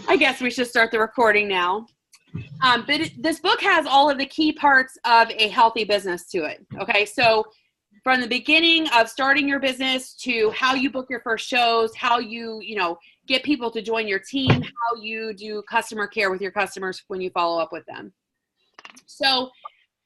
I guess we should start the recording now. This book has all of the key parts of a healthy business to it. Okay, so from the beginning of starting your business to how you book your first shows, how you get people to join your team, how you do customer care with your customers when you follow up with them. So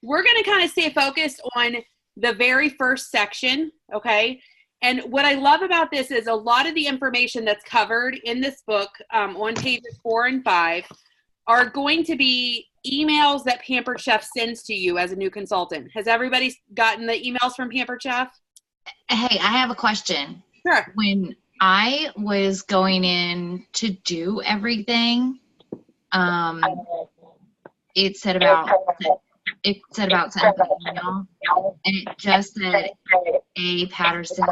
we're going to kind of stay focused on the very first section, okay? And what I love about this is a lot of the information that's covered in this book on pages 4 and 5 are going to be emails that Pampered Chef sends to you as a new consultant. Has everybody gotten the emails from Pampered Chef? Hey, I have a question. Sure. When I was going in to do everything, it said about sending an email, and it just said A. Patterson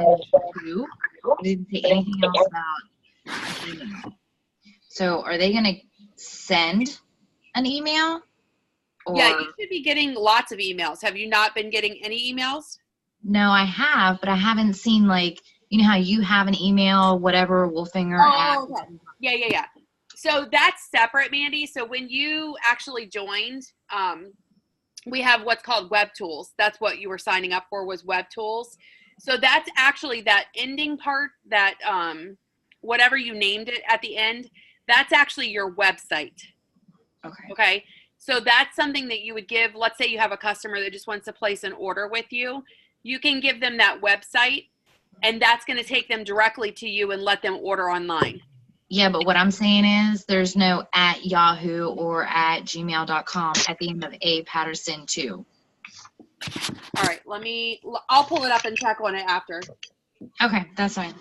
2. It didn't say anything else about email. So are they going to send an email? Or? Yeah, you should be getting lots of emails. Have you not been getting any emails? No, I have, but I haven't seen, like, you know how you have an email, whatever, Wolfinger. Oh, okay. Yeah. So that's separate, Mandy. So when you actually joined, we have what's called Web Tools. That's what you were signing up for, was Web Tools. So that's actually that ending part, that whatever you named it at the end, that's actually your website. Okay. So that's something that you would give. Let's say you have a customer that just wants to place an order with you. You can give them that website, and that's going to take them directly to you and let them order online. Yeah, but what I'm saying is there's no at Yahoo or at gmail.com at the end of A. Patterson 2. All right, I'll pull it up and check on it after. Okay, that's fine.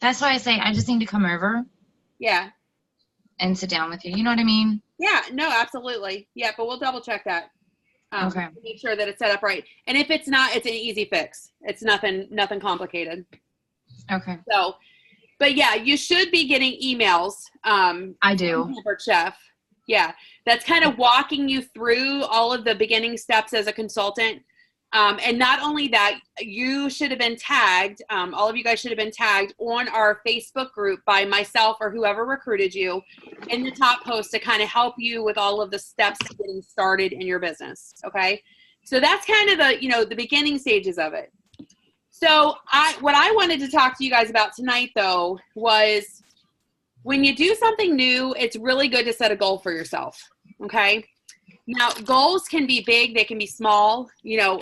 That's why I say I just need to come over. Yeah. And sit down with you. You know what I mean? Yeah, no, absolutely. Yeah, but we'll double check that. Okay. Make sure that it's set up right. And if it's not, it's an easy fix. It's nothing complicated. Okay. So, but yeah, you should be getting emails. I do. From Pampered Chef. Yeah, that's kind of walking you through all of the beginning steps as a consultant. And not only that, you should have been tagged, all of you guys should have been tagged on our Facebook group by myself or whoever recruited you in the top post to kind of help you with all of the steps to getting started in your business. Okay. So that's kind of the beginning stages of it. So what I wanted to talk to you guys about tonight, though, was when you do something new, it's really good to set a goal for yourself. Okay. Now, goals can be big, they can be small.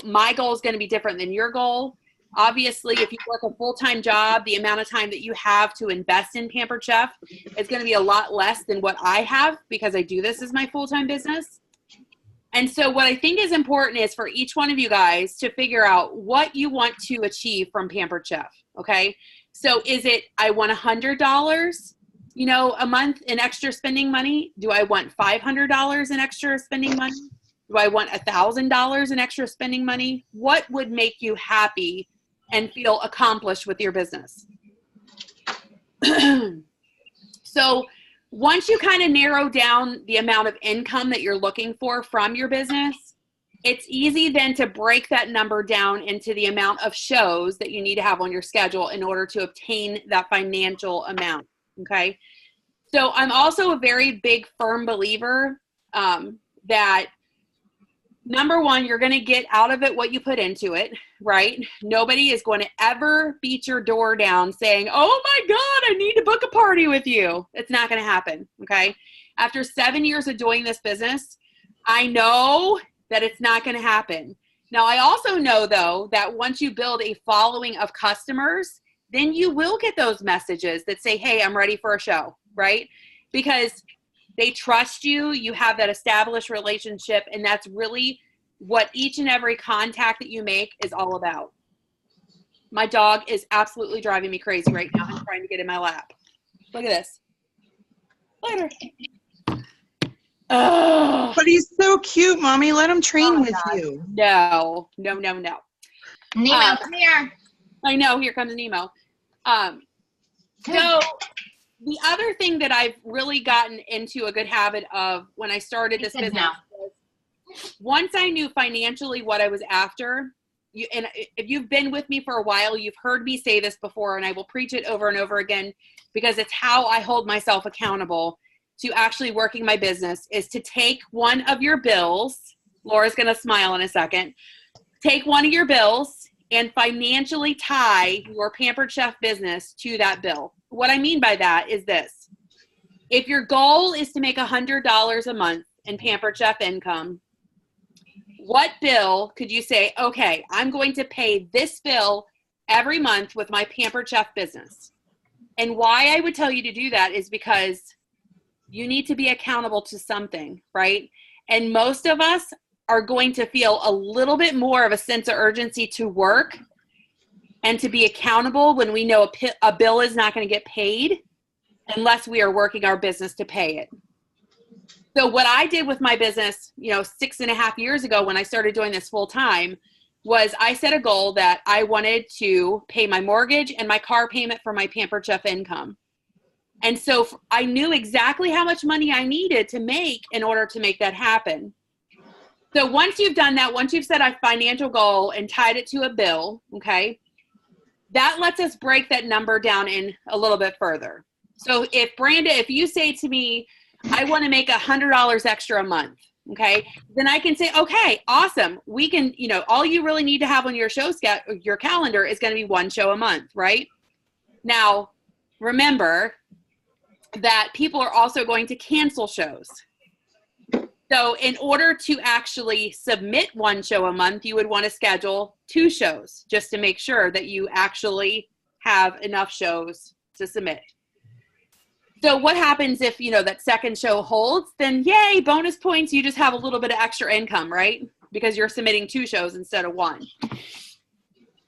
My goal is going to be different than your goal. Obviously, if you work a full-time job, the amount of time that you have to invest in Pampered Chef is going to be a lot less than what I have, because I do this as my full-time business. And so what I think is important is for each one of you guys to figure out what you want to achieve from Pampered Chef, okay? So is it, I want $100, a month in extra spending money? Do I want $500 in extra spending money? Do I want $1,000 in extra spending money? What would make you happy and feel accomplished with your business? So once you kind of narrow down the amount of income that you're looking for from your business, it's easy then to break that number down into the amount of shows that you need to have on your schedule in order to obtain that financial amount. Okay. So I'm also a very big firm believer that number one, you're going to get out of it what you put into it, right? Nobody is going to ever beat your door down saying, oh my God, I need to book a party with you. It's not going to happen. Okay. After 7 years of doing this business, I know that it's not going to happen. Now, I also know though, that once you build a following of customers, then you will get those messages that say, hey, I'm ready for a show, right? Because they trust you, you have that established relationship, and that's really what each and every contact that you make is all about. My dog is absolutely driving me crazy right now. I'm trying to get in my lap. Look at this. Look at her. Oh. But he's so cute, Mommy. Let him train with God. you. No. Nemo, come here. I know. Here comes Nemo. So the other thing that I've really gotten into a good habit of when I started this business was once I knew financially what I was after, and if you've been with me for a while, you've heard me say this before, and I will preach it over and over again because it's how I hold myself accountable. to actually working my business is to take one of your bills. Laura's going to smile in a second. Take one of your bills and financially tie your Pampered Chef business to that bill. What I mean by that is this. If your goal is to make $100 a month in Pampered Chef income, what bill could you say, okay, I'm going to pay this bill every month with my Pampered Chef business? And why I would tell you to do that is because you need to be accountable to something, right? And most of us are going to feel a little bit more of a sense of urgency to work and to be accountable when we know a bill is not going to get paid unless we are working our business to pay it. So what I did with my business, 6.5 years ago when I started doing this full time, was I set a goal that I wanted to pay my mortgage and my car payment for my Pampered Chef income. And so I knew exactly how much money I needed to make in order to make that happen. So once you've done that, once you've set a financial goal and tied it to a bill, okay, that lets us break that number down in a little bit further. So if Branda, if you say to me, I want to make $100 extra a month, okay, then I can say, okay, awesome. We can, all you really need to have on your your calendar is going to be one show a month, right? Now, remember that people are also going to cancel shows. So in order to actually submit one show a month, you would want to schedule 2 shows just to make sure that you actually have enough shows to submit. So what happens if, that second show holds? Then yay, bonus points. You just have a little bit of extra income, right? Because you're submitting 2 shows instead of 1.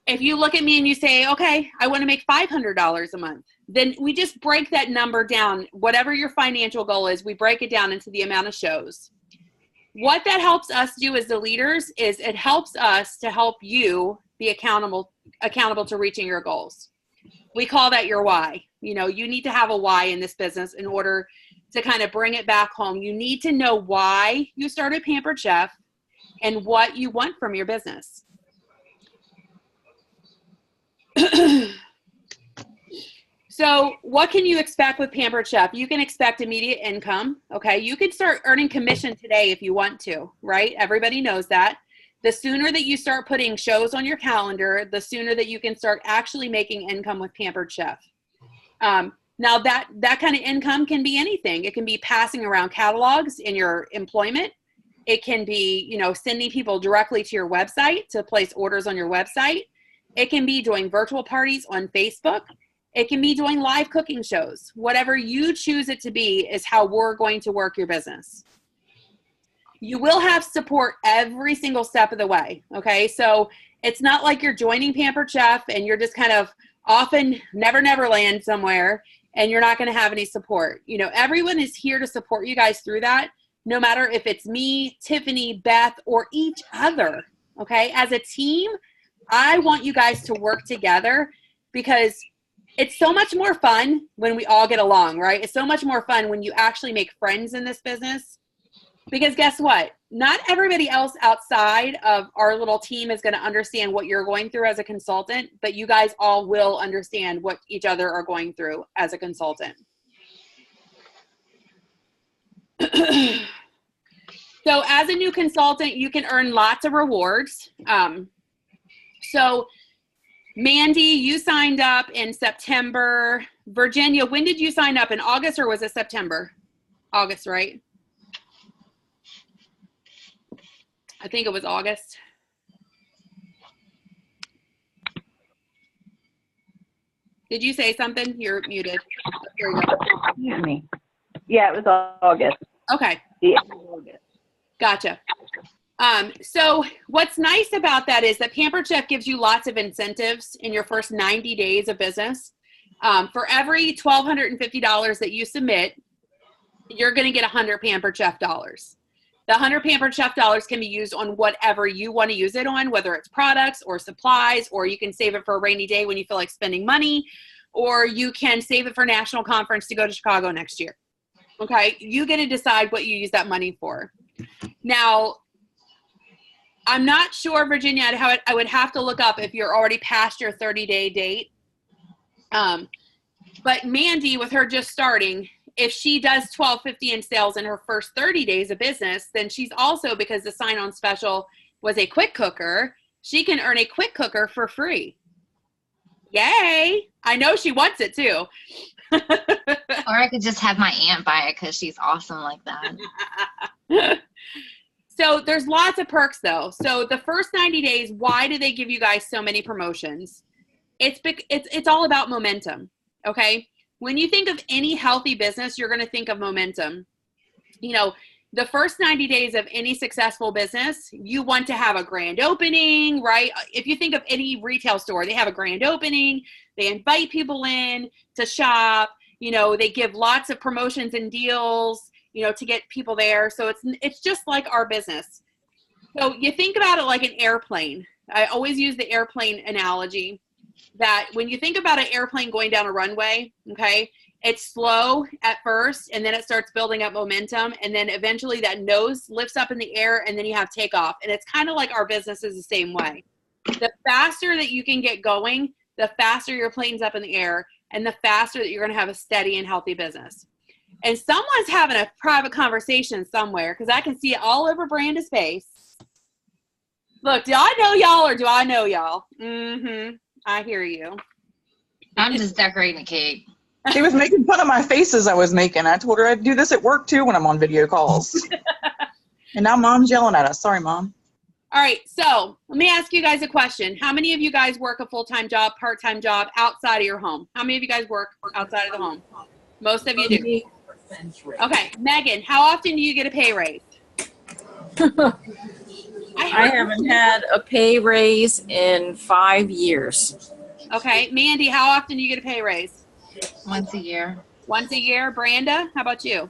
If you look at me and you say, okay, I want to make $500 a month, then we just break that number down. Whatever your financial goal is, we break it down into the amount of shows. What that helps us do as the leaders is it helps us to help you be accountable to reaching your goals. We call that your why. You need to have a why in this business in order to kind of bring it back home. You need to know why you started Pampered Chef and what you want from your business. So what can you expect with Pampered Chef? You can expect immediate income, okay? You can start earning commission today if you want to, right? Everybody knows that. The sooner that you start putting shows on your calendar, the sooner that you can start actually making income with Pampered Chef. Now that kind of income can be anything. It can be passing around catalogs in your employment. It can be, sending people directly to your website to place orders on your website. It can be doing virtual parties on Facebook. It can be doing live cooking shows. Whatever you choose it to be is how we're going to work your business. You will have support every single step of the way, okay? So it's not like you're joining Pampered Chef and you're just kind of off in Never Land somewhere and you're not going to have any support. Everyone is here to support you guys through that, no matter if it's me, Tiffany, Beth, or each other, okay? As a team, I want you guys to work together because it's so much more fun when we all get along, right? It's so much more fun when you actually make friends in this business. Because guess what? Not everybody else outside of our little team is going to understand what you're going through as a consultant, but you guys all will understand what each other are going through as a consultant. So as a new consultant, you can earn lots of rewards. So Mandy, you signed up in September. Virginia, when did you sign up? In August or was it September? August, right? I think it was August. Did you say something? You're muted. Here we go. Excuse me. Yeah, it was August. Okay. Yeah, August. Gotcha. So what's nice about that is that Pampered Chef gives you lots of incentives in your first 90 days of business. For every $1,250 that you submit, you're going to get 100 Pampered Chef dollars. The 100 Pampered Chef dollars can be used on whatever you want to use it on, whether it's products or supplies, or you can save it for a rainy day when you feel like spending money, or you can save it for a national conference to go to Chicago next year. Okay, you get to decide what you use that money for. Now, I'm not sure, Virginia, how I would have to look up if you're already past your 30-day date. But Mandy, with her just starting, if she does $12.50 in sales in her first 30 days of business, then she's also, because the sign-on special was a quick cooker, she can earn a quick cooker for free. Yay! I know she wants it too. Or I could just have my aunt buy it because she's awesome like that. So there's lots of perks though. So the first 90 days, why do they give you guys so many promotions? It's all about momentum, okay? When you think of any healthy business, you're going to think of momentum. You know, the first 90 days of any successful business, you want to have a grand opening, right? If you think of any retail store, they have a grand opening, they invite people in to shop, you know, they give lots of promotions and deals, you know, to get people there. So it's just like our business. So you think about it like an airplane. I always use the airplane analogy, that when you think about an airplane going down a runway, okay, it's slow at first, and then it starts building up momentum, and then eventually that nose lifts up in the air, and then you have takeoff. And it's kind of like our business is the same way. The faster that you can get going, the faster your plane's up in the air, and the faster that you're going to have a steady and healthy business. And someone's having a private conversation somewhere, because I can see it all over Branda's face. Look, do I know y'all or do I know y'all? Mm-hmm. I hear you. I'm just decorating a cake. She was making fun of my faces I was making. I told her I'd do this at work too when I'm on video calls. And now Mom's yelling at us. Sorry, Mom. All right, so let me ask you guys a question. How many of you guys work a full-time job, part-time job outside of your home? How many of you guys work outside of the home? Most of you do. Okay, Megan, how often do you get a pay raise? I haven't had a pay raise in 5 years. Okay, Mandy, how often do you get a pay raise? Once a year. Once a year. Branda, how about you?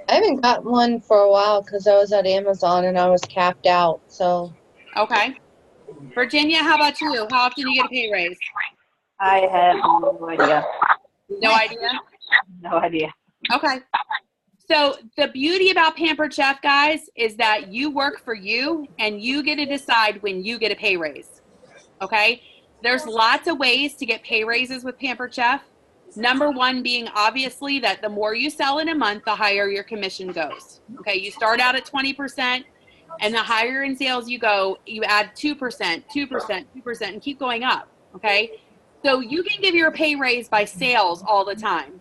I haven't got one for a while because I was at Amazon and I was capped out. So Okay. Virginia, how about you? How often do you get a pay raise? I have no idea. No idea? No idea. Okay. So the beauty about Pampered Chef, guys, is that you work for you and you get to decide when you get a pay raise. Okay? There's lots of ways to get pay raises with Pampered Chef. Number one being obviously that the more you sell in a month, the higher your commission goes. Okay? You start out at 20%, and the higher in sales you go, you add 2%, 2%, 2%, and keep going up. Okay? So you can give your pay raise by sales all the time.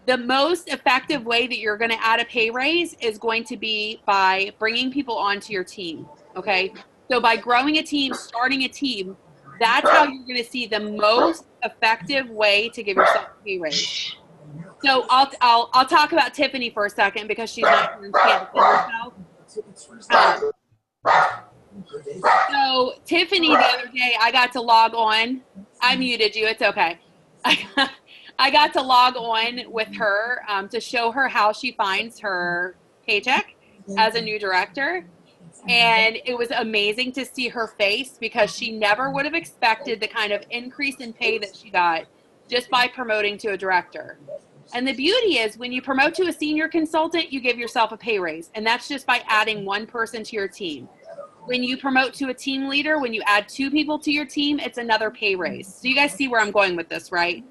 The most effective way that you're going to add a pay raise is going to be by bringing people onto your team, okay? So by growing a team, starting a team, that's how you're going to see the most effective way to give yourself a pay raise. So I'll talk about Tiffany for a second because she's not here and she can't defend herself. So Tiffany, the other day, I got to log on. I muted you. It's okay. I got to log on with her to show her how she finds her paycheck as a new director. And it was amazing to see her face because she never would have expected the kind of increase in pay that she got just by promoting to a director. And the beauty is when you promote to a senior consultant, you give yourself a pay raise. And that's just by adding one person to your team. When you promote to a team leader, when you add 2 people to your team, it's another pay raise. So you guys see where I'm going with this, right?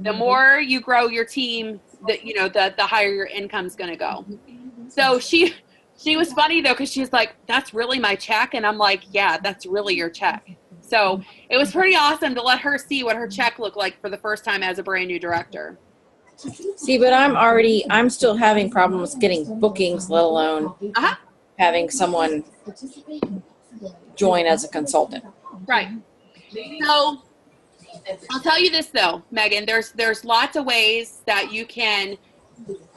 The more you grow your team, the higher your income's going to go. So she was funny though, because she's like, "That's really my check," and I'm like, "Yeah, that's really your check." So it was pretty awesome to let her see what her check looked like for the first time as a brand new director. See, but I'm still having problems getting bookings, let alone having someone join as a consultant. Right. So I'll tell you this though, Megan, there's lots of ways that you can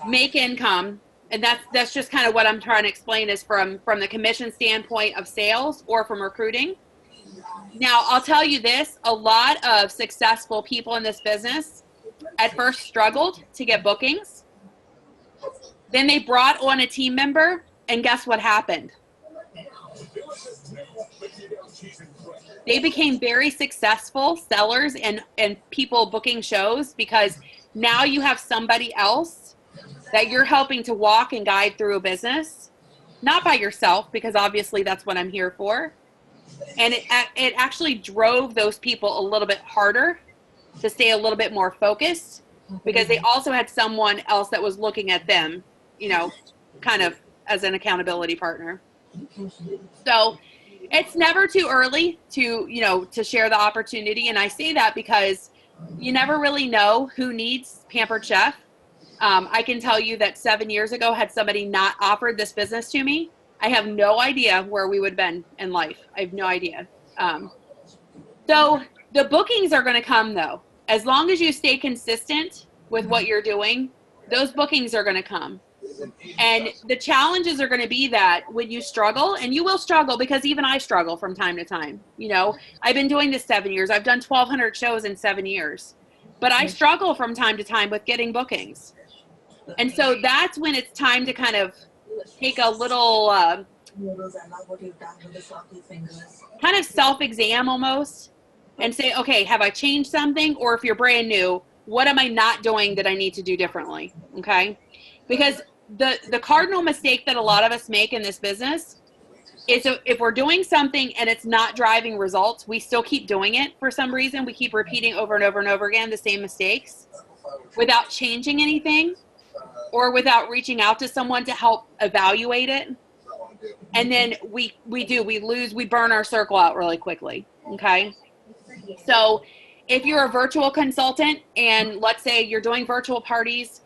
make income, and that's just kind of what I'm trying to explain is from the commission standpoint of sales or from recruiting. Now, I'll tell you this, a lot of successful people in this business at first struggled to get bookings. Then they brought on a team member, and guess what happened? They became very successful sellers and people booking shows because now you have somebody else that you're helping to walk and guide through a business, not by yourself, because obviously that's what I'm here for. And it actually drove those people a little bit harder to stay a little bit more focused, because they also had someone else that was looking at them, you know, kind of as an accountability partner. So it's never too early to, you know, to share the opportunity. And I say that because you never really know who needs Pampered Chef. I can tell you that 7 years ago, had somebody not offered this business to me, I have no idea where we would have been in life. I have no idea. So the bookings are going to come, though. As long as you stay consistent with what you're doing, those bookings are going to come. And the challenges are going to be that when you struggle, and you will struggle, because even I struggle from time to time. You know, I've been doing this 7 years. I've done 1,200 shows in 7 years. But I struggle from time to time with getting bookings. And so that's when it's time to kind of take a little kind of self-exam almost, and say, okay, have I changed something? Or if you're brand new, what am I not doing that I need to do differently? Okay? Because the cardinal mistake that a lot of us make in this business is, if we're doing something and it's not driving results, we still keep doing it for some reason. We keep repeating over and over and over again the same mistakes without changing anything, or without reaching out to someone to help evaluate it. And then we burn our circle out really quickly. Okay? So if you're a virtual consultant, and let's say you're doing virtual parties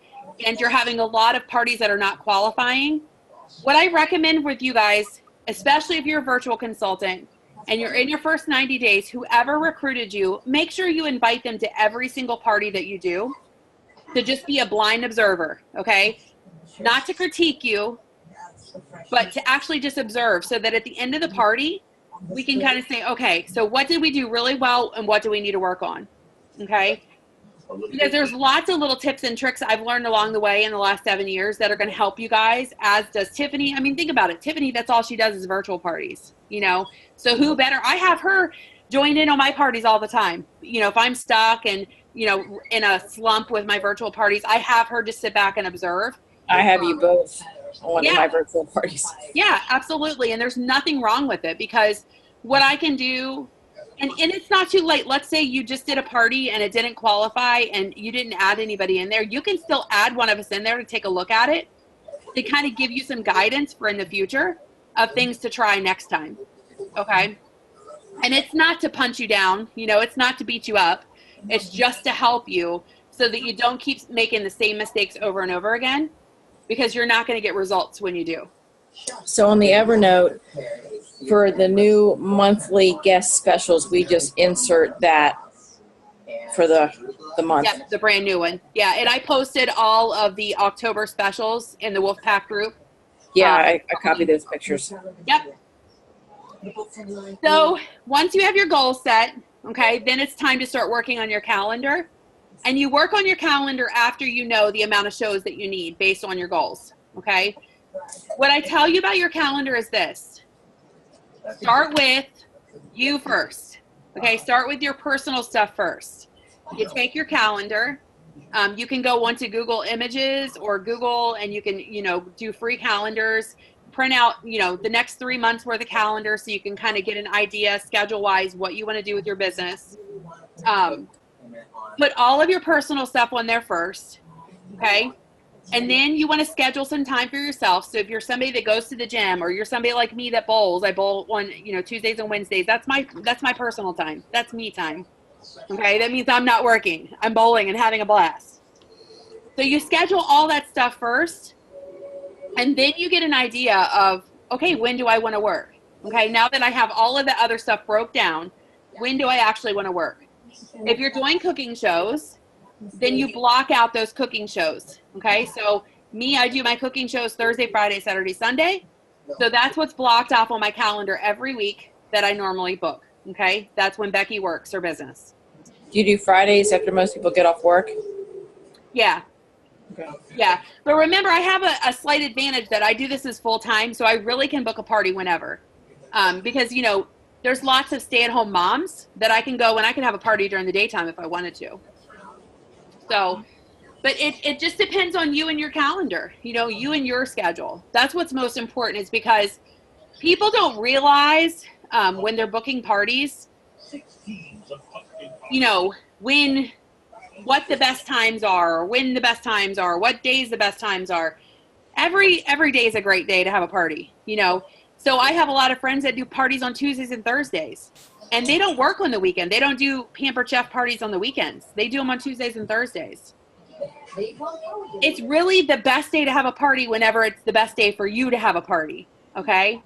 and you're having a lot of parties that are not qualifying, what I recommend with you guys, especially if you're a virtual consultant and you're in your first 90 days, whoever recruited you, make sure you invite them to every single party that you do, to just be a blind observer, okay? Not to critique you, but to actually just observe, so that at the end of the party, we can kind of say, okay, so what did we do really well and what do we need to work on, okay? Because there's lots of little tips and tricks I've learned along the way in the last 7 years that are going to help you guys, as does Tiffany. I mean, think about it. Tiffany, that's all she does is virtual parties, you know? So who better? I have her join in on my parties all the time. You know, if I'm stuck and, you know, in a slump with my virtual parties, I have her just sit back and observe. I have you both on one of my virtual parties. Yeah, absolutely. And there's nothing wrong with it, because what I can do, and it's not too late. Let's say you just did a party and it didn't qualify and you didn't add anybody in there. You can still add one of us in there to take a look at it, to kind of give you some guidance for in the future of things to try next time. Okay. And it's not to punch you down, you know, it's not to beat you up. It's just to help you so that you don't keep making the same mistakes over and over again, because you're not going to get results when you do. So on the Evernote, for the new monthly guest specials, we just insert that for the month. Yeah, the brand new one. Yeah, and I posted all of the October specials in the Wolfpack group. Yeah, I copied those pictures. Yep. So once you have your goals set, okay, then it's time to start working on your calendar. And you work on your calendar after you know the amount of shows that you need based on your goals, okay? What I tell you about your calendar is this. Start with you first, okay? Start with your personal stuff first. You take your calendar. You can go onto Google Images or Google, and you can, you know, do free calendars. Print out, you know, the next 3 months worth of calendar, so you can kind of get an idea schedule-wise what you want to do with your business. Put all of your personal stuff on there first, okay? And then you want to schedule some time for yourself. So if you're somebody that goes to the gym, or you're somebody like me that bowls, I bowl on, you know, Tuesdays and Wednesdays. That's my personal time. That's me time. Okay, that means I'm not working. I'm bowling and having a blast. So you schedule all that stuff first, and then you get an idea of, okay, when do I want to work? Okay, now that I have all of the other stuff broke down, when do I actually want to work? If you're doing cooking shows, then you block out those cooking shows. Okay, so me, I do my cooking shows Thursday, Friday, Saturday, Sunday. So that's what's blocked off on my calendar every week that I normally book. Okay, that's when Becky works her business. Do you do Fridays after most people get off work? Yeah. Okay. Yeah, but remember, I have a slight advantage that I do this as full time, so I really can book a party whenever. Because, you know, there's lots of stay-at-home moms that I can go and I can have a party during the daytime if I wanted to. So, but it just depends on you and your calendar, you know, you and your schedule. That's what's most important, is because people don't realize when they're booking parties, you know, when what the best times are, or when the best times are, what days the best times are. Every day is a great day to have a party, you know. So I have a lot of friends that do parties on Tuesdays and Thursdays, and they don't work on the weekend. They don't do Pampered Chef parties on the weekends. They do them on Tuesdays and Thursdays. It's really the best day to have a party whenever it's the best day for you to have a party, okay?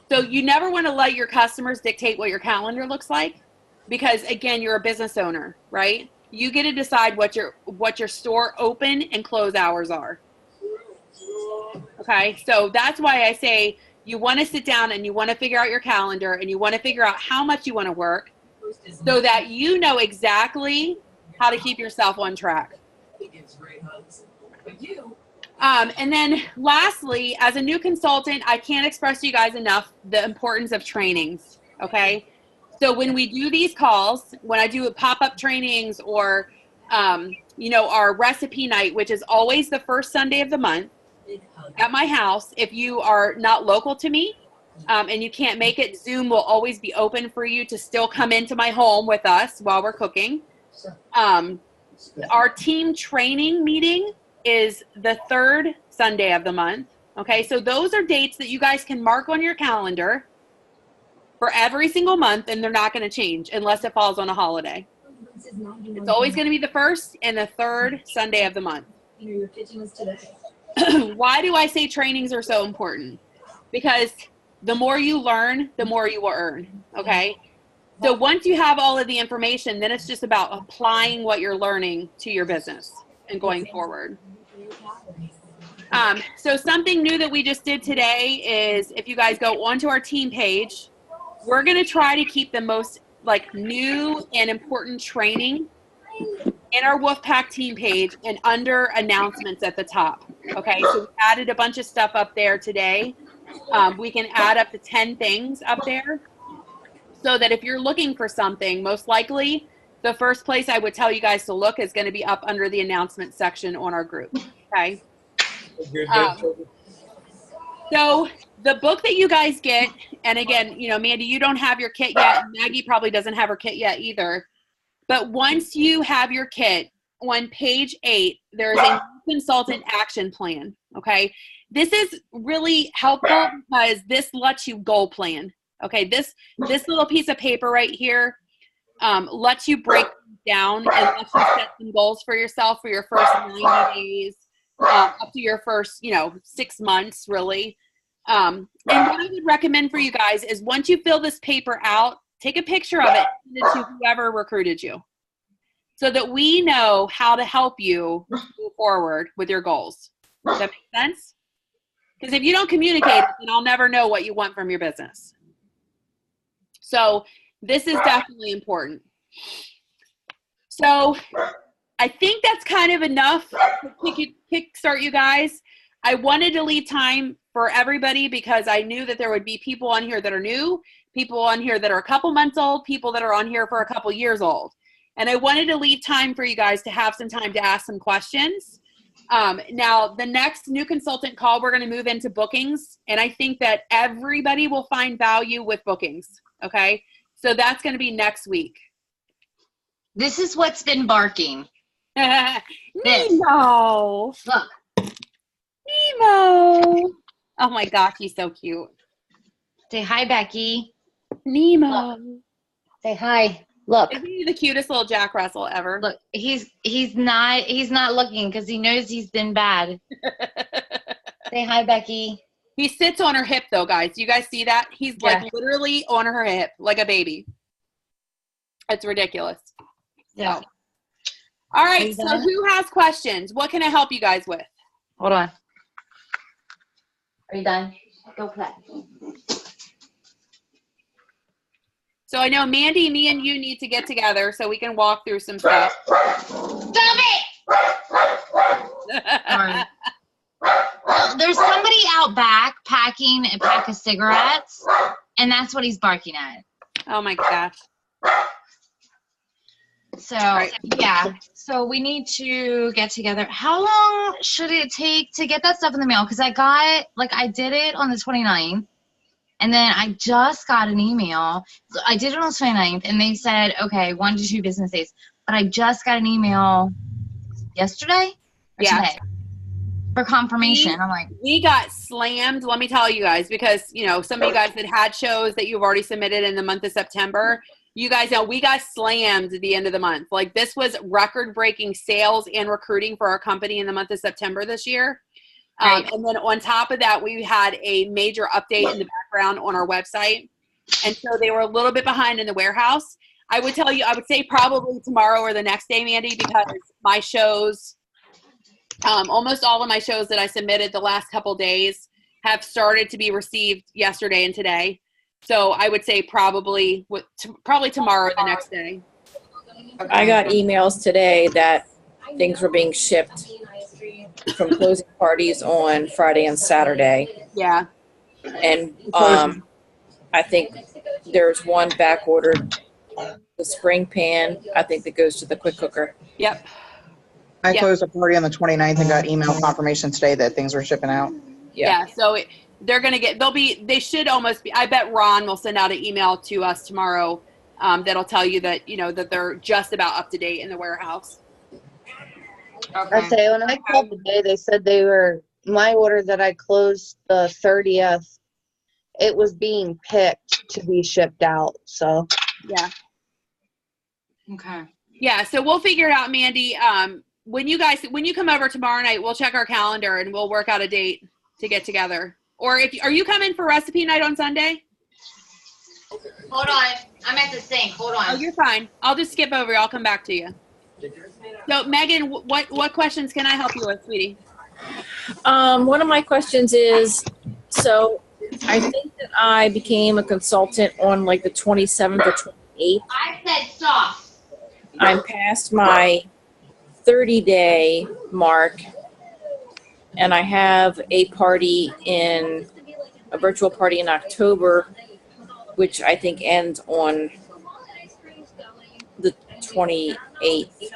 So you never want to let your customers dictate what your calendar looks like, because again, you're a business owner, right? You get to decide what your store open and close hours are. Okay, so that's why I say you want to sit down and you want to figure out your calendar and you want to figure out how much you want to work so that you know exactly how to keep yourself on track. And then lastly, as a new consultant, I can't express to you guys enough the importance of trainings, okay? So when we do these calls, when I do pop-up trainings or, you know, our recipe night, which is always the first Sunday of the month at my house, if you are not local to me and you can't make it, Zoom will always be open for you to still come into my home with us while we're cooking. Our team training meeting is the third Sunday of the month. Okay, so those are dates that you guys can mark on your calendar for every single month, and they're not going to change unless it falls on a holiday. It's always going to be the first and the third Sunday of the month. Why do I say trainings are so important? Because the more you learn, the more you will earn, okay? So once you have all of the information, then it's just about applying what you're learning to your business and going forward. So something new that we just did today is if you guys go onto our team page, we're going to try to keep the most like new and important training in our Wolfpack team page and under announcements at the top. Okay, so we added a bunch of stuff up there today. We can add up to 10 things up there so that if you're looking for something, most likely the first place I would tell you guys to look is going to be up under the announcement section on our group. Okay. So the book that you guys get, and again, you know, Mandy, you don't have your kit yet. Maggie probably doesn't have her kit yet either. But once you have your kit, on page 8, there's a consultant action plan. Okay. This is really helpful because this lets you goal plan. Okay. This little piece of paper right here lets you break down and lets you set some goals for yourself for your first 90 days, up to your first, 6 months, really. And what I would recommend for you guys is once you fill this paper out, take a picture of it, send it to whoever recruited you so that we know how to help you move forward with your goals. Does that make sense? Because if you don't communicate, then I'll never know what you want from your business. So this is definitely important. So I think that's kind of enough to kickstart you guys. I wanted to leave time for everybody because I knew that there would be people on here that are new, people on here that are a couple months old, people that are on here for a couple years old. And I wanted to leave time for you guys to have some time to ask some questions. Now, the next new consultant call, we're going to move into bookings. And I think that everybody will find value with bookings. Okay. So that's going to be next week. This is what's been barking. Nemo. Look. Nemo. Oh my gosh, he's so cute. Say hi, Becky. Nemo. Look. Say hi. Look. Isn't he the cutest little Jack Russell ever? Look, he's not looking because he knows he's been bad. Say hi, Becky. He sits on her hip though, guys. Do you guys see that? He's like literally on her hip like a baby. It's ridiculous. Yeah. So. All right, so who has questions? What can I help you guys with? Hold on. Are you done? Go play. So I know Mandy, me and you need to get together so we can walk through some stuff. Stop it! Sorry. Well, there's somebody out back packing a pack of cigarettes, and that's what he's barking at. Oh my gosh. So, yeah. So we need to get together. How long should it take to get that stuff in the mail? Because I did it on the 29th. And then I just got an email. I did it on the 29th, and they said, okay, 1 to 2 business days. but I just got an email yesterday or Yeah. today for confirmation. I'm like, We got slammed, let me tell you guys, because, some of you guys that had shows that you've already submitted in the month of September, you guys know we got slammed at the end of the month. Like, this was record-breaking sales and recruiting for our company in the month of September this year. Right. And then on top of that, we had a major update in the background on our website. And so they were a little bit behind in the warehouse. I would say probably tomorrow or the next day, Mandy, because my shows, almost all of my shows that I submitted the last couple days have started to be received yesterday and today. So I would say probably tomorrow or the next day. I got emails today that things were being shipped from closing parties on Friday and Saturday. Yeah. And I think there's one back ordered, the spring pan, I think that goes to the quick cooker. Yep. I Yeah. closed a party on the 29th and got email confirmation today that things were shipping out. Yeah. So they're going to they should almost be, I bet Ron will send out an email to us tomorrow that'll tell you that, that they're just about up to date in the warehouse. I say, when I called today, they said my order that I closed the 30th, it was being picked to be shipped out. So, Yeah. okay. Yeah. So we'll figure it out, Mandy. When you come over tomorrow night, we'll check our calendar and we'll work out a date to get together. Or are you coming for recipe night on Sunday? Hold on. I'm at the sink. Hold on. Oh, you're fine. I'll just skip over. I'll come back to you. So, Megan, what questions can I help you with, sweetie? One of my questions is, so I think that I became a consultant on like the 27th or 28th. I said stop. I'm past my 30-day mark, and I have a virtual party in October, which I think ends on the 28th.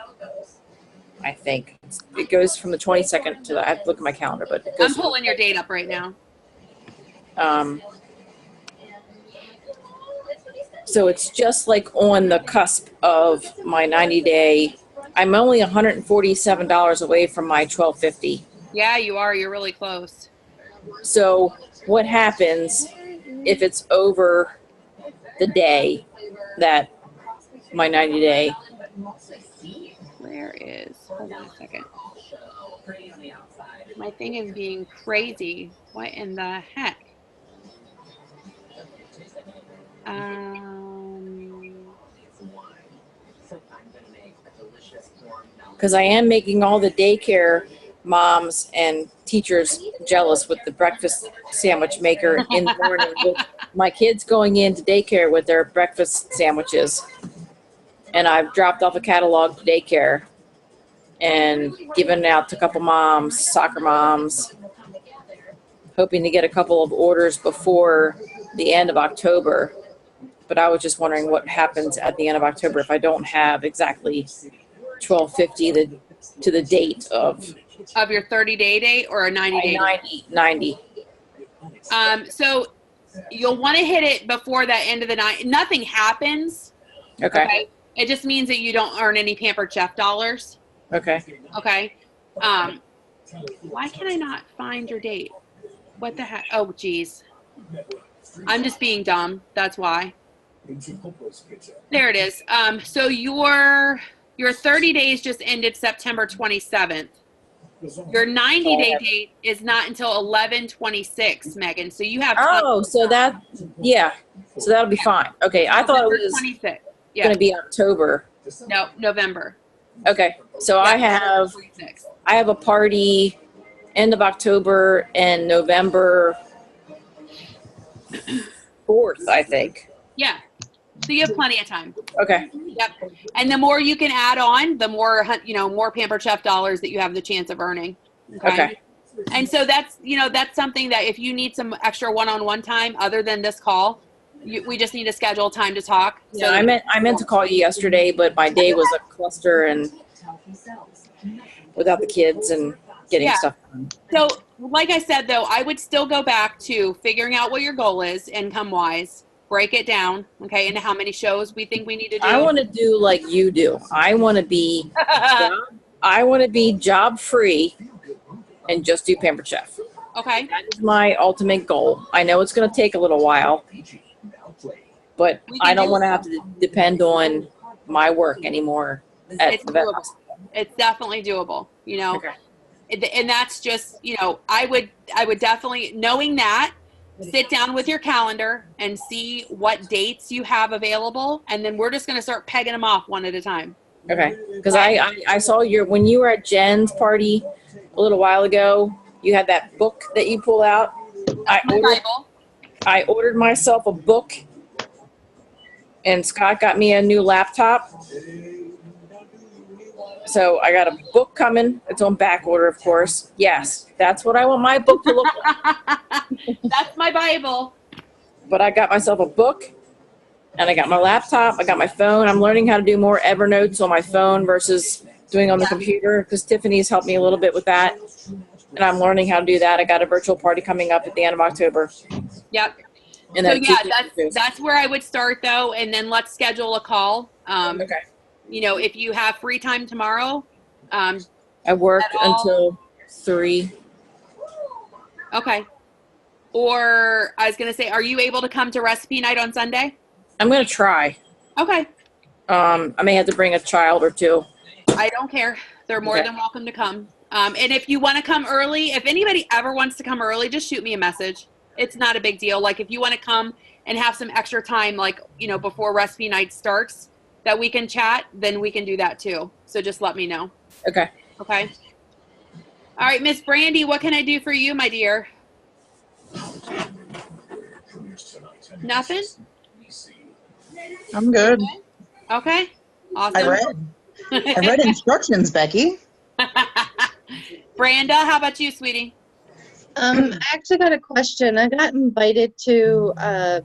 I think it goes from the 22nd to I have to look at my calendar, but it goes. I'm pulling your date up right now. So it's just like on the cusp of my 90-day. I'm only $147 away from my $1,250. Yeah, you are. You're really close. So what happens if it's over the day that my 90-day? Where is? Hold on a second. My thing is being crazy. What in the heck? Because I am making all the daycare moms and teachers jealous with the breakfast sandwich maker in the morning with my kids going into daycare with their breakfast sandwiches. And I've dropped off a catalog to daycare and given it out to a couple moms, soccer moms, hoping to get a couple of orders before the end of October. But I was just wondering what happens at the end of October if I don't have exactly $1,250 to the date of your 30-day date or a 90-day? 90. So you'll want to hit it before that end of the night. Nothing happens. Okay. It just means that you don't earn any Pampered Chef dollars. Okay. Okay. Why can I not find your date? What the heck? Oh, geez. I'm just being dumb. That's why. There it is. So your 30 days just ended September 27th. Your 90-day date is not until 11/26, Megan. So you have time. Oh, so that, yeah. So that'll be fine. Okay. I thought it November was 26th. Yeah. going to be October. No, November. Okay. So Yeah, I have 26th. a party end of October and November 4th, I think. Yeah. So you have plenty of time. Okay. Yep. And the more you can add on, the more, more Pampered Chef dollars that you have the chance of earning. Okay. And so that's something that if you need some extra one-on-one time other than this call, we just need to schedule time to talk. Yeah, I meant to call you yesterday, but my day was a cluster and without the kids and getting stuff done. So like I said, though, I would still go back to figuring out what your goal is income-wise. break it down, okay, into how many shows we think we need to do. I want to do like you do. I want to be job free and just do Pampered Chef. Okay. That is my ultimate goal. I know it's going to take a little while, but I don't want to have to depend on my work anymore. It's doable. It's definitely doable, you know. Okay. And that's just, you know, I would definitely, knowing that, sit down with your calendar and see what dates you have available, and then we're just going to start pegging them off one at a time. Okay, because I saw when you were at Jen's party a little while ago, you had that book that you pull out. I ordered myself a book, and Scott got me a new laptop. So I got a book coming. It's on back order, of course. Yes, that's what I want my book to look like. That's my Bible. But I got myself a book, and I got my laptop. I got my phone. I'm learning how to do more Evernotes on my phone versus doing on the computer, because Tiffany's helped me a little bit with that. And I'm learning how to do that. I got a virtual party coming up at the end of October. Yep. And So then yeah, that's where I would start though, and then let's schedule a call. Okay. You know, if you have free time tomorrow. I work until 3. Okay. Or I was gonna say, are you able to come to recipe night on Sunday? I'm gonna try. Okay. I may have to bring a child or two. I don't care. They're more than welcome to come. And if you want to come early, if anybody ever wants to come early, just shoot me a message. It's not a big deal. Like if you want to come and have some extra time, like, you know, before recipe night starts, that we can chat, then we can do that too. So just let me know. Okay. Okay. All right, Miss Brandy, what can I do for you, my dear? Nothing? I'm good. Okay. Awesome. I read instructions, Becky. Branda, how about you, sweetie? I actually got a question. I got invited to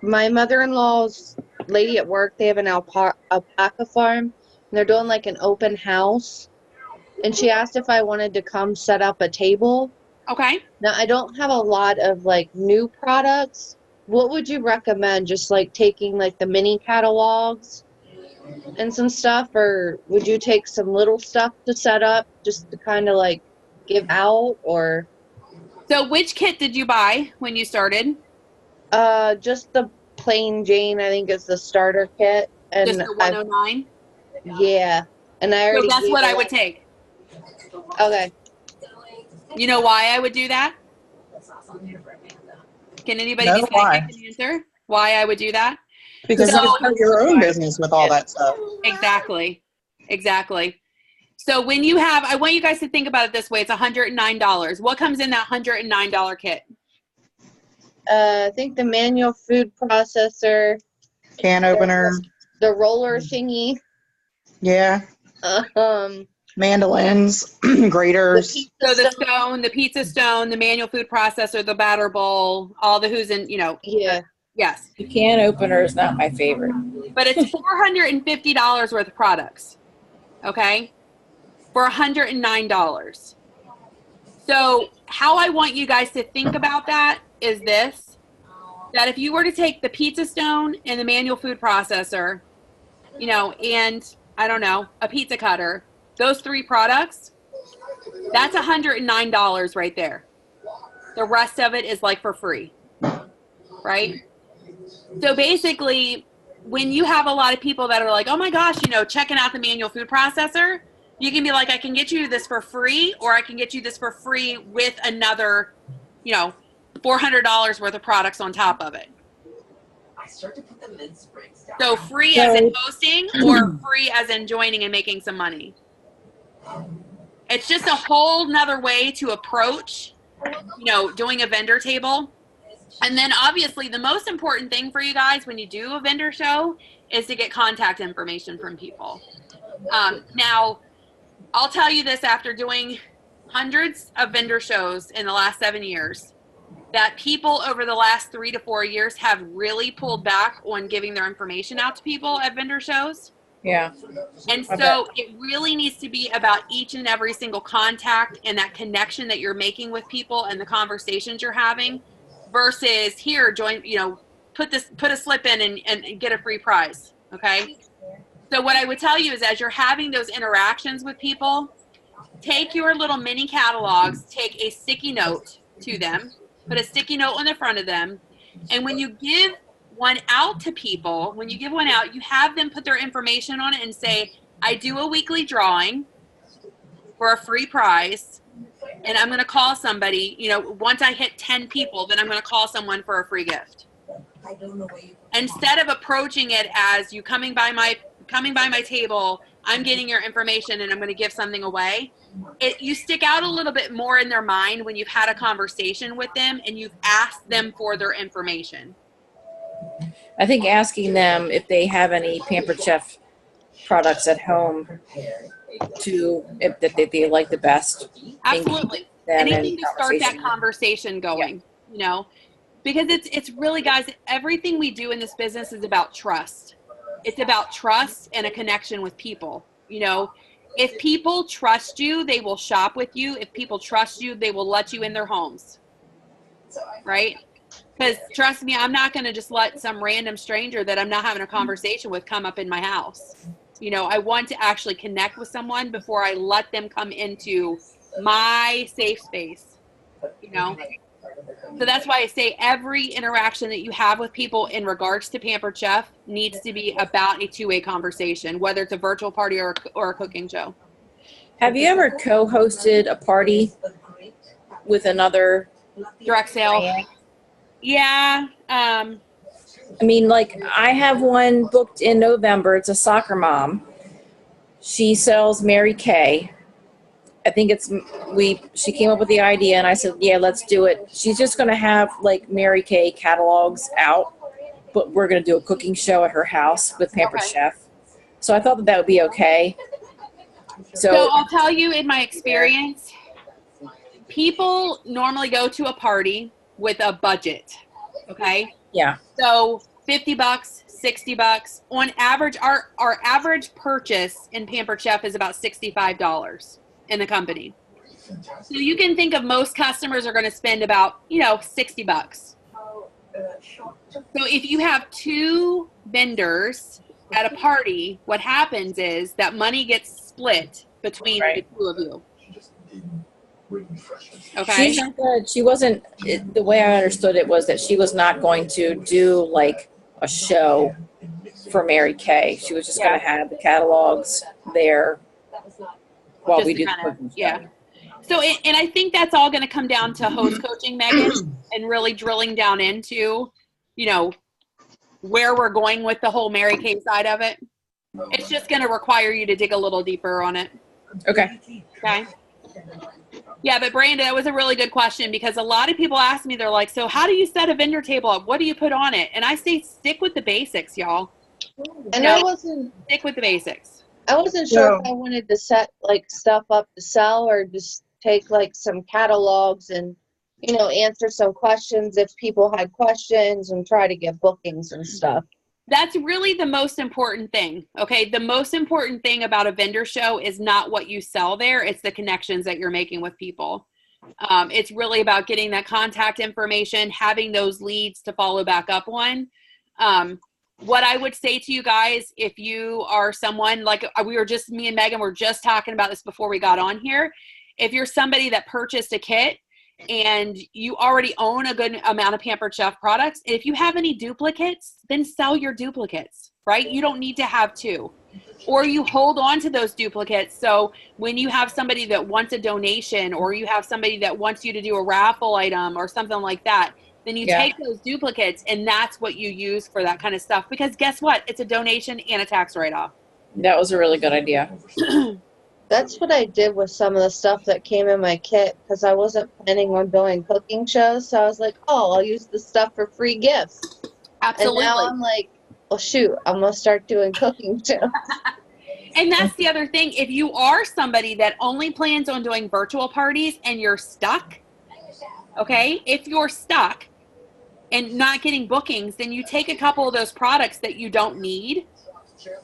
my mother-in-law's lady at work. They have an alpaca farm, and they're doing like an open house. And she asked if I wanted to come set up a table. Okay. Now, I don't have a lot of like new products. What would you recommend? Just like taking like the mini catalogs and some stuff, or would you take some little stuff to set up just to kind of like give out? Or So which kit did you buy when you started? just the plain Jane, I think is the starter kit. And Just the 109? yeah, and I already So that's gave what I it- would take. Okay. You know why I would do that? Can anybody No, besides why? me can answer why I would do that? Because So- you can start your own business with all that stuff. Exactly. So when you have, I want you guys to think about it this way. It's $109. What comes in that $109 kit? I think the manual food processor, Can opener. the roller thingy, Yeah. Mandolins, graters. So the pizza stone, the manual food processor, the batter bowl, all the who's in, you know, Yeah. yes. The can opener is not my favorite. But it's $450 worth of products, okay, for $109. So how I want you guys to think about that is this, that if you were to take the pizza stone and the manual food processor, you know, and I don't know, a pizza cutter, those 3 products, that's $109 right there. The rest of it is like for free, right? So basically, when you have a lot of people that are like, oh my gosh, you know, checking out the manual food processor, you can be like, I can get you this for free, or I can get you this for free with another, you know, $400 worth of products on top of it. So free as in hosting, or free as in joining and making some money. It's just a whole nother way to approach, you know, doing a vendor table. And then obviously the most important thing for you guys when you do a vendor show is to get contact information from people. Now, I'll tell you this after doing hundreds of vendor shows in the last 7 years, that people over the last 3 to 4 years have really pulled back on giving their information out to people at vendor shows. Yeah. And so it really needs to be about each and every single contact and that connection that you're making with people and the conversations you're having versus here, join, you know, put a slip in and get a free prize. Okay. So what I would tell you is, as you're having those interactions with people, take your little mini catalogs, take a sticky note to them, put a sticky note on the front of them, and when you give one out to people, when you give one out, you have them put their information on it and say, I do a weekly drawing for a free prize, and I'm going to call somebody, once I hit 10 people, then I'm going to call someone for a free gift. Instead of approaching it as you coming by my table, I'm getting your information and I'm going to give something away. You stick out a little bit more in their mind when you've had a conversation with them and you've asked them for their information. I think asking them if they have any Pampered Chef products at home that they like the best. Absolutely. Anything to start that conversation going, because it's really, guys, everything we do in this business is about trust. It's about trust and a connection with people. If people trust you, they will shop with you. If people trust you, they will let you in their homes. Right? Because trust me, I'm not going to just let some random stranger that I'm not having a conversation with come up in my house. I want to actually connect with someone before I let them come into my safe space. So that's why I say every interaction that you have with people in regards to Pampered Chef needs to be about a two-way conversation, whether it's a virtual party or a cooking show. Have you ever co-hosted a party with another direct sale? brand? Yeah. I have one booked in November. It's a soccer mom. She sells Mary Kay. I think she came up with the idea and I said, yeah, let's do it. She's just going to have Mary Kay catalogs out, but we're going to do a cooking show at her house with Pampered Chef. So I thought that would be okay. So I'll tell you, in my experience, people normally go to a party with a budget. Okay. Yeah. So $50, $60 on average. Our average purchase in Pampered Chef is about $65 in the company. So you can think of most customers are going to spend about, $60. So if you have two vendors at a party, what happens is that money gets split between the two of you. Okay. She wasn't, the way I understood it was that she was not going to do a show for Mary Kay. She was just going to have the catalogs there while just we do the cooking show. Yeah. So, and I think that's all going to come down to host coaching, Megan, and really drilling down into, where we're going with the whole Mary Kay side of it. It's just going to require you to dig a little deeper on it. Okay. Okay. Yeah, but Brandon, that was a really good question, because a lot of people ask me, they're like, so how do you set a vendor table up? What do you put on it? And I say, stick with the basics, y'all. And I wasn't stick with the basics. I wasn't sure if I wanted to set stuff up to sell or just take some catalogs and answer some questions if people had questions and try to get bookings and stuff. That's really the most important thing. Okay. The most important thing about a vendor show is not what you sell there. It's the connections that you're making with people. It's really about getting that contact information, having those leads to follow back up on. What I would say to you guys, if you are someone me and Megan were just talking about this before we got on here. If you're somebody that purchased a kit and you already own a good amount of Pampered Chef products, if you have any duplicates, then sell your duplicates, right? You don't need to have two. Or you hold on to those duplicates. So when you have somebody that wants a donation, or you have somebody that wants you to do a raffle item or something like that, then you take those duplicates and that's what you use for that kind of stuff. Because guess what? It's a donation and a tax write-off. That was a really good idea. That's what I did with some of the stuff that came in my kit, because I wasn't planning on doing cooking shows. So I was like, I'll use the stuff for free gifts. Absolutely. And now I'm like, well, shoot, I'm going to start doing cooking shows. And that's the other thing. If you are somebody that only plans on doing virtual parties and you're stuck, okay, if you're stuck and not getting bookings, then you take a couple of those products that you don't need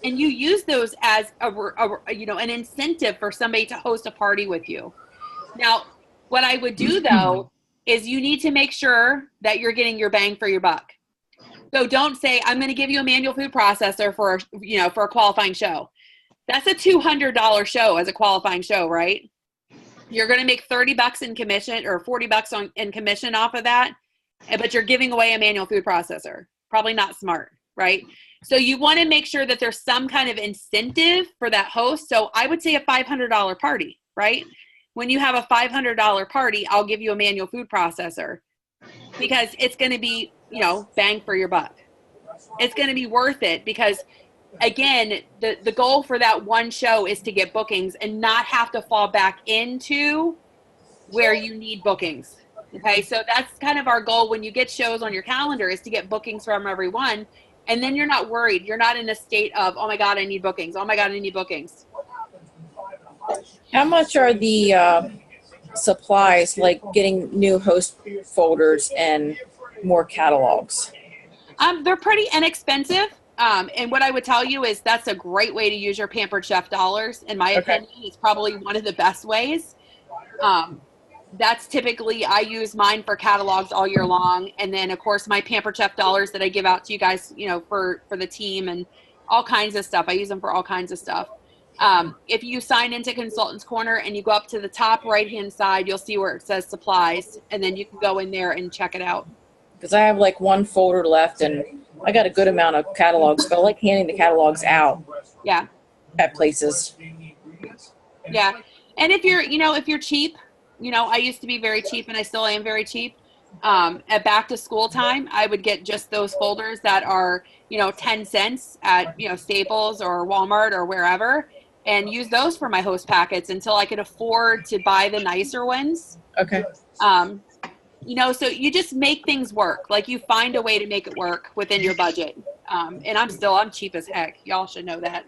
and you use those as an incentive for somebody to host a party with you. Now, what I would do though is you need to make sure that you're getting your bang for your buck. So don't say, I'm going to give you a manual food processor for, for a qualifying show. That's a $200 show as a qualifying show, right? You're going to make $30 in commission or $40 in commission off of that, but you're giving away a manual food processor. Probably not smart, right? So you want to make sure that there's some kind of incentive for that host. So I would say a $500 party, right? When you have a $500 party, I'll give you a manual food processor because it's going to be, bang for your buck. It's going to be worth it because, again, the goal for that one show is to get bookings and not have to fall back into where you need bookings. Okay, so that's kind of our goal when you get shows on your calendar is to get bookings from everyone. And then you're not worried. You're not in a state of, oh my God, I need bookings. Oh my God, I need bookings. How much are the supplies, like getting new host folders and more catalogs? They're pretty inexpensive. And what I would tell you is that's a great way to use your Pampered Chef dollars. In my opinion, it's probably one of the best ways. That's typically, I use mine for catalogs all year long. And then of course my Pampered Chef dollars that I give out to you guys, for the team and all kinds of stuff. I use them for all kinds of stuff. If you sign into Consultants Corner and you go up to the top right-hand side, you'll see where it says supplies, and then you can go in there and check it out. Because I have like one folder left, and I got a good amount of catalogs, but I like handing the catalogs out. Yeah. At places. Yeah. And if you're cheap, I used to be very cheap and I still am very cheap. At back to school time, I would get just those folders that are, 10 cents at, Staples or Walmart or wherever, and use those for my host packets until I could afford to buy the nicer ones. Okay. So you just make things work. Like you find a way to make it work within your budget. And I'm cheap as heck. Y'all should know that.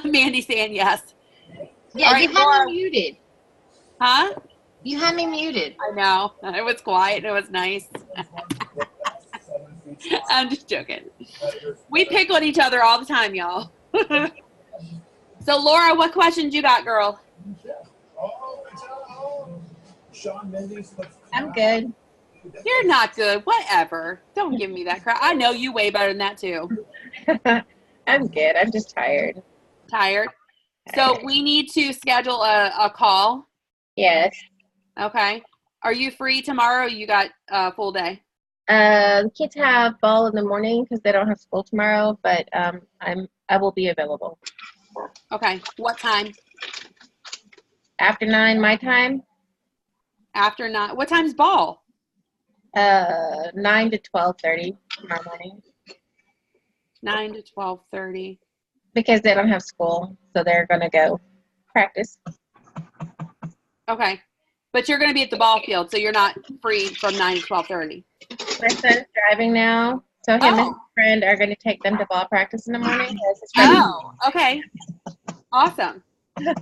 Mandy saying yes. Yeah, All right, you had Laura. me muted. Huh? You had me muted. I know. It was quiet. It was nice. I'm just joking. We pick on each other all the time, y'all. So, Laura, what questions you got, girl? I'm good. You're not good. Whatever. Don't give me that crap. I know you way better than that, too. I'm good. I'm just tired. Tired? So, we need to schedule a call. Yes. Okay. Are you free tomorrow? You got a full day? The kids have ball in the morning because they don't have school tomorrow, but I will be available. Okay. What time? After 9, my time. After 9. What time's ball? 9 to 12:30 tomorrow morning. 9 to 12:30. Because they don't have school, so they're gonna go practice. Okay. But you're going to be at the ball field, so you're not free from 9 to 12:30. My son's driving now, so him and his friend are gonna take them to ball practice in the morning. Oh, okay. Awesome. So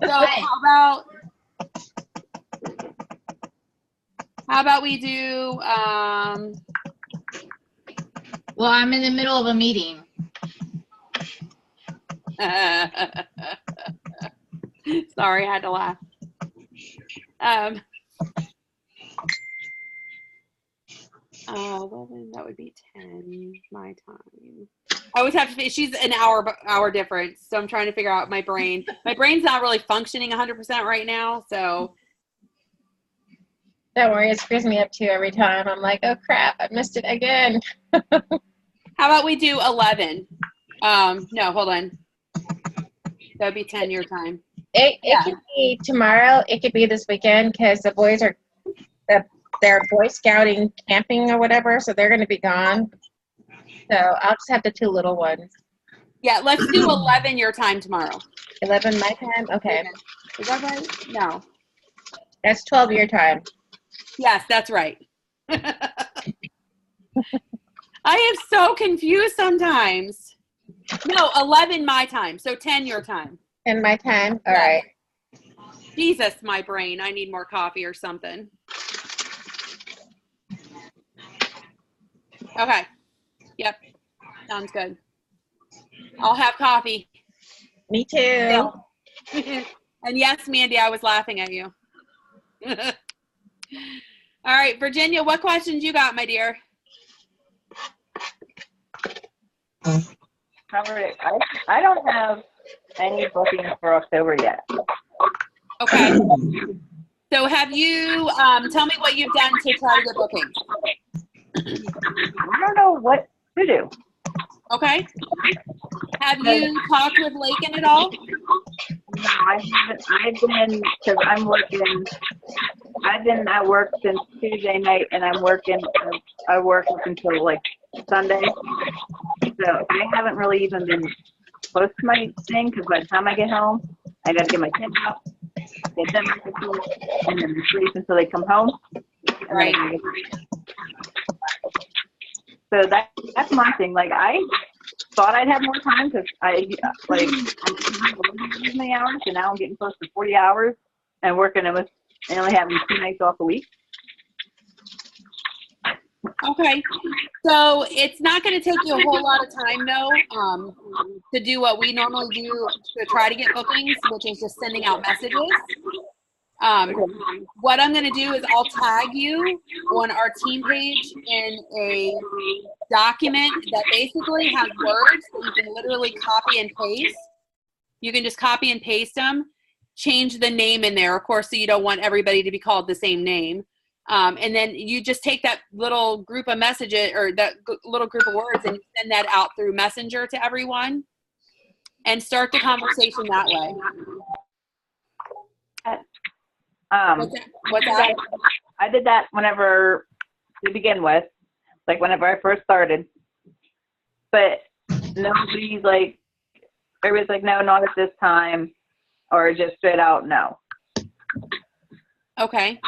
how about we do, Well, I'm in the middle of a meeting. sorry, I had to laugh. Well, then that would be 10 my time. I always have to, she's an hour difference, so I'm trying to figure out my brain. My brain's not really functioning 100% right now, so. Don't worry, it screws me up too every time. I'm like, oh crap, I missed it again. How about we do 11? No, hold on. That would be 10 your time. It could be tomorrow. It could be this weekend because the boys are, they're Boy Scouting camping or whatever, so they're going to be gone. So I'll just have the 2 little ones. Yeah, let's do 11 your time tomorrow. 11 my time? Okay. Is that right? No. That's 12 your time. Yes, that's right. I am so confused sometimes. No, 11 my time, so 10 your time. 10 my time? All right. Jesus, my brain. I need more coffee or something. Okay. Yep. Sounds good. I'll have coffee. Me too. And yes, Mandy, I was laughing at you. All right, Virginia, what questions you got, my dear? Robert, I don't have any bookings for October yet. Okay. So have you, tell me what you've done to try to get bookings. I don't know what to do. Okay. Have you talked with Lakin at all? No, I haven't. I've been, because I'm working, I've been at work since Tuesday night, and I work up until like Sunday. So I haven't really even been close to my thing, because by the time I get home, I got to get my kids up, get them to school, and then sleep until they come home. Right. So that's my thing. Like, I thought I'd have more time, because I'm many hours, and now I'm getting close to 40 hours and working and only having 2 nights off a week. Okay. So it's not going to take you a whole lot of time, though, to do what we normally do to try to get bookings, which is just sending out messages. What I'm going to do is I'll tag you on our team page in a document that basically has words that you can literally copy and paste. You can just copy and paste them, change the name in there, of course, so you don't want everybody to be called the same name. And then you just take that little group of messages or that little group of words and send that out through Messenger to everyone and start the conversation that way. What's that? I did that whenever to begin with, like whenever I first started. But everybody's like, no, not at this time, or just straight out no. Okay.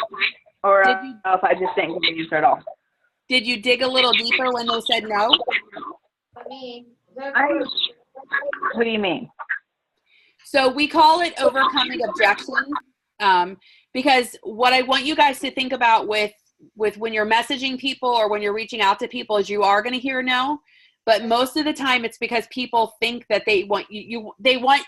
Or if I just didn't get the answer at all. Did you dig a little deeper when they said no? What do you mean? So we call it overcoming objections, because what I want you guys to think about with when you're messaging people or when you're reaching out to people is you are going to hear no, but most of the time it's because people think that they want you want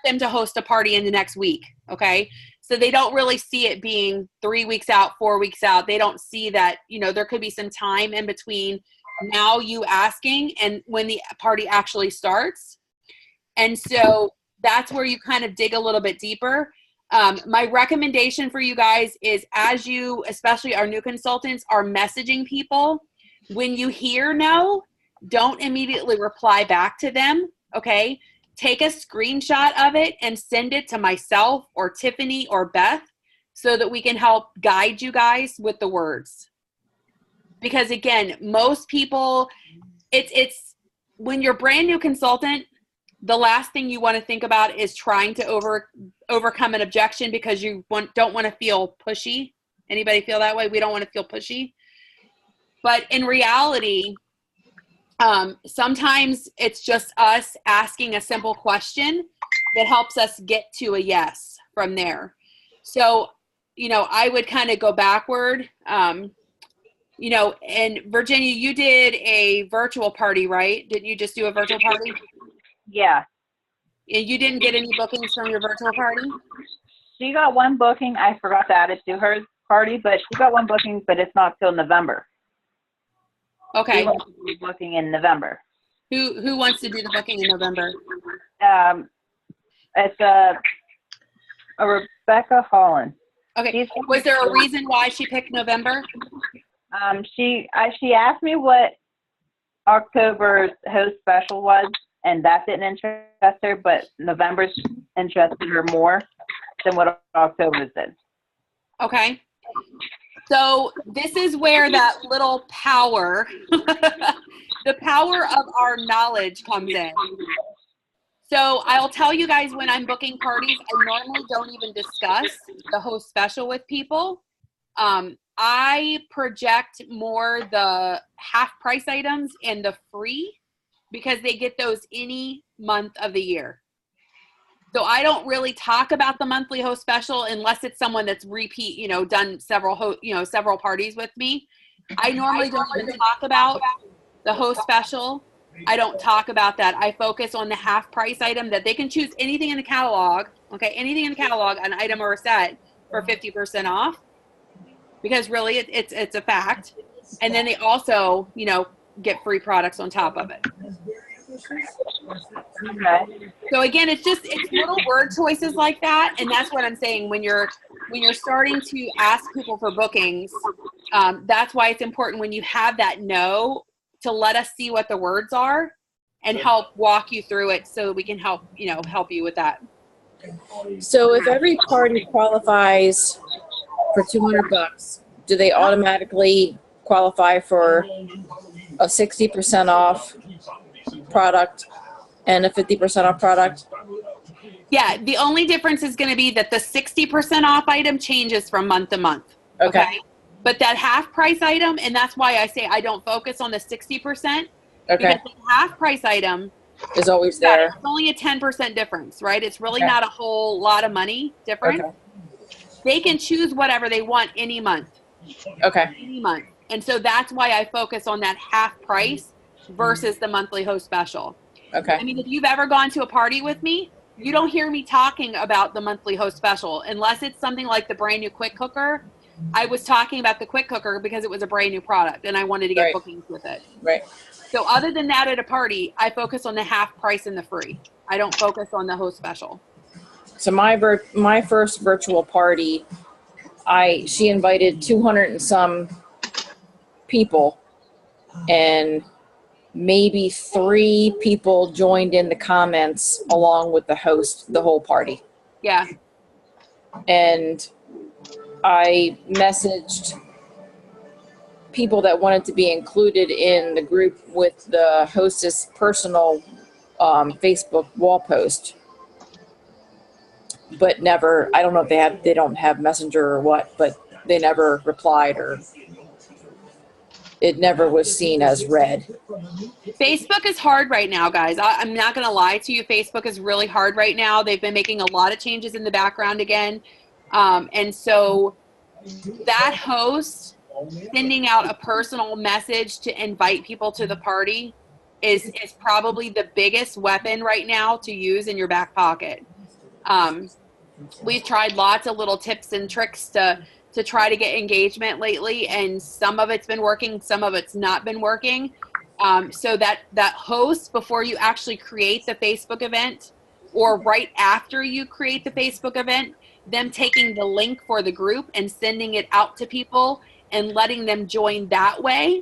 them to host a party in the next week. Okay. So they don't really see it being 3 weeks out, 4 weeks out. They don't see that, there could be some time in between now you asking and when the party actually starts. And so that's where you kind of dig a little bit deeper. My recommendation for you guys is as you, especially our new consultants, are messaging people, when you hear no, don't immediately reply back to them, okay? Take a screenshot of it and send it to myself or Tiffany or Beth so that we can help guide you guys with the words. Because again, most people, it's when you're brand new consultant, the last thing you want to think about is trying to overcome an objection because you don't want to feel pushy. Anybody feel that way? We don't want to feel pushy. But in reality, sometimes it's just us asking a simple question that helps us get to a yes from there. So, I would kind of go backward. And Virginia, you did a virtual party, right? Didn't you just do a virtual party? Yeah. And you didn't get any bookings from your virtual party? She got one booking. I forgot to add it to her party, but she got one booking, but it's not till November. Okay. She wants to do the booking in November. Who wants to do the booking in November? It's a Rebecca Holland. Okay. Was there a reason why she picked November? She asked me what October's host special was, and that didn't interest her, but November's interested her more than what October's did. Okay. So this is where that little power, the power of our knowledge comes in. So I'll tell you guys when I'm booking parties, I normally don't even discuss the host special with people. I project more the half price items and the free because they get those any month of the year. So I don't really talk about the monthly host special unless it's someone that's repeat, done several parties with me. I normally don't even talk about the host special. I don't talk about that. I focus on the half price item that they can choose anything in the catalog. Okay. Anything in the catalog, an item or a set for 50% off. because really it's a fact. And then they also, you know, get free products on top of it. Okay. So again, it's little word choices like that, and that's what I'm saying. When you're starting to ask people for bookings, that's why it's important when you have that no to let us see what the words are and help walk you through it so we can help you with that. So if every party qualifies for $200, do they automatically qualify for a 60% off product and a 50% off product? Yeah, the only difference is going to be that the 60% off item changes from month to month. Okay. But that half price item, and that's why I say I don't focus on the 60%. Okay. Because the half price item Is always there. it's only a 10% difference, right? It's really Okay. not a whole lot of money difference. Okay. They can choose whatever they want any month. Okay. Any month. And so that's why I focus on that half price versus the monthly host special. Okay. I mean, if you've ever gone to a party with me, you don't hear me talking about the monthly host special unless it's something like the brand new quick cooker. I was talking about the quick cooker because it was a brand new product and I wanted to get Right. bookings with it. Right. So other than that at a party, I focus on the half price and the free. I don't focus on the host special. So my first virtual party, she invited 200 and some people, and maybe 3 people joined in the comments along with the host the whole party. Yeah. And I messaged people that wanted to be included in the group with the hostess personal Facebook wall post, but never, I don't know if they don't have Messenger or what, but they never replied, or it never was seen as read. Facebook is hard right now, guys. I'm not going to lie to you. Facebook is really hard right now. They've been making a lot of changes in the background again. And so that host sending out a personal message to invite people to the party is probably the biggest weapon right now to use in your back pocket. We've tried lots of little tips and tricks to try to get engagement lately, and some of it's been working, some of it's not been working. So that host, before you actually create the Facebook event, or right after you create the Facebook event, them taking the link for the group and sending it out to people and letting them join that way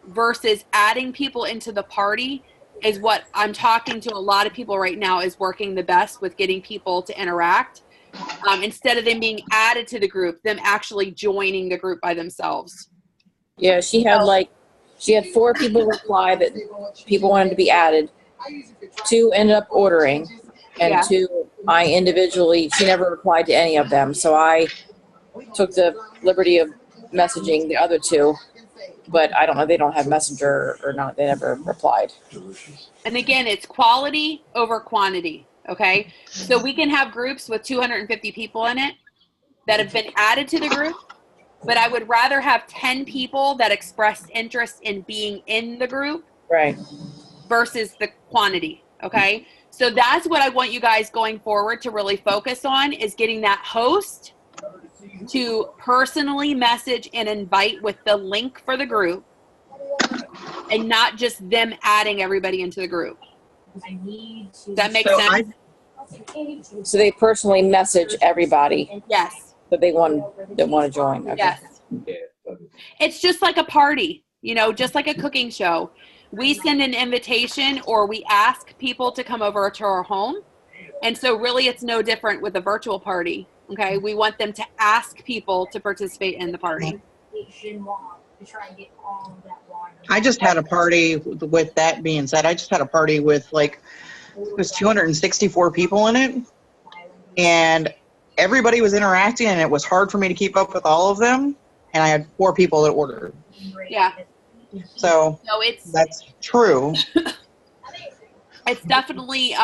versus adding people into the party is what I'm talking to a lot of people right now is working the best with getting people to interact. Instead of them being added to the group, them actually joining the group by themselves. Yeah, she had 4 people reply that people wanted to be added. 2 ended up ordering, and Yeah. 2 she never replied to any of them. So I took the liberty of messaging the other 2, but I don't know, they don't have Messenger or not. They never replied. And again, it's quality over quantity. Okay. So we can have groups with 250 people in it that have been added to the group, but I would rather have 10 people that expressed interest in being in the group Right. versus the quantity. Okay. So that's what I want you guys going forward to really focus on, is getting that host to personally message and invite with the link for the group and not just them adding everybody into the group. Does that make sense? So they personally message everybody Yes. that they want to join. Okay. Yes. It's just like a party, just like a cooking show. We send an invitation or we ask people to come over to our home. And so really it's no different with a virtual party. Okay. We want them to ask people to participate in the party. I just had a party with that being said. I just had a party with it was 264 people in it, and everybody was interacting, and it was hard for me to keep up with all of them. And I had 4 people that ordered. Yeah. So that's true. It's definitely,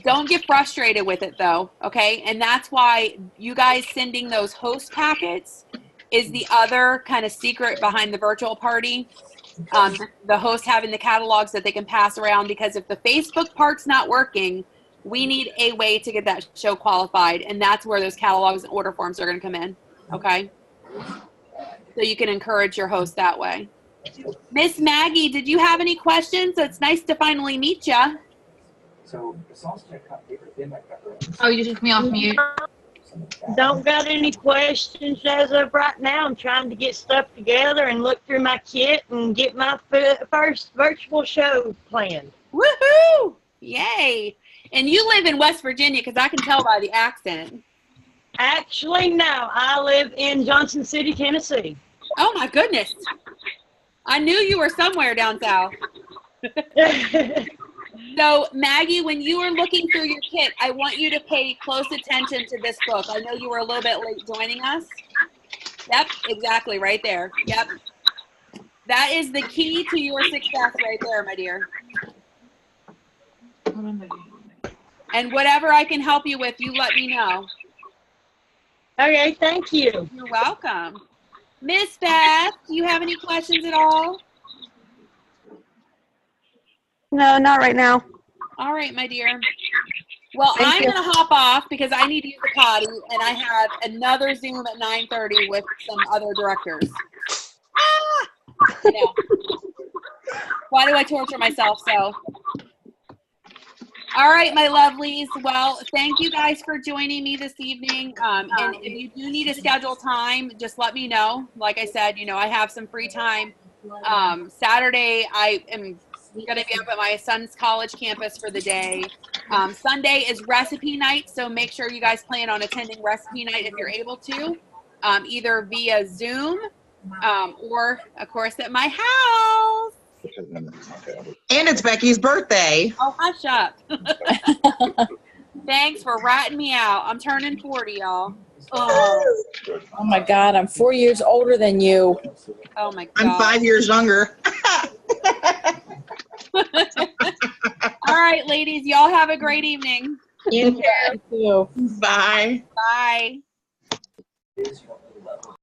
don't get frustrated with it though. Okay. And that's why you guys sending those host packets is the other kind of secret behind the virtual party. The host having the catalogs that they can pass around, because if the Facebook part's not working, we need a way to get that show qualified. And that's where those catalogs and order forms are going to come in. Okay. So you can encourage your host that way. Miss Maggie, did you have any questions? It's nice to finally meet you. Oh, you took me off mute. Don't got any questions as of right now. I'm trying to get stuff together and look through my kit and get my first virtual show planned. Woohoo! Yay! And you live in West Virginia, because I can tell by the accent. Actually, no. I live in Johnson City, Tennessee. Oh my goodness. I knew you were somewhere down south. So, Maggie, when you were looking through your kit, I want you to pay close attention to this book. I know you were a little bit late joining us. Yep, exactly, right there. Yep. That is the key to your success right there, my dear. And whatever I can help you with, you let me know. Okay, thank you. You're welcome. Miss Beth, do you have any questions at all? No, not right now. All right, my dear. Well, Thank I'm you. going to hop off because I need to use the potty, and I have another Zoom at 9:30 with some other directors. You know. Why do I torture myself so? All right, my lovelies. Well, thank you guys for joining me this evening. And if you do need to schedule time, just let me know. Like I said, you know, I have some free time. Saturday, I am going to be up at my son's college campus for the day. Sunday is recipe night, so make sure you guys plan on attending recipe night if you're able to, either via Zoom or, of course, at my house. And it's Becky's birthday. Oh, hush up. Thanks for ratting me out. I'm turning 40, y'all. Oh, Oh my God, I'm 4 years older than you. oh my God. I'm 5 years younger. All right, ladies, y'all have a great evening. You too. Bye. Bye.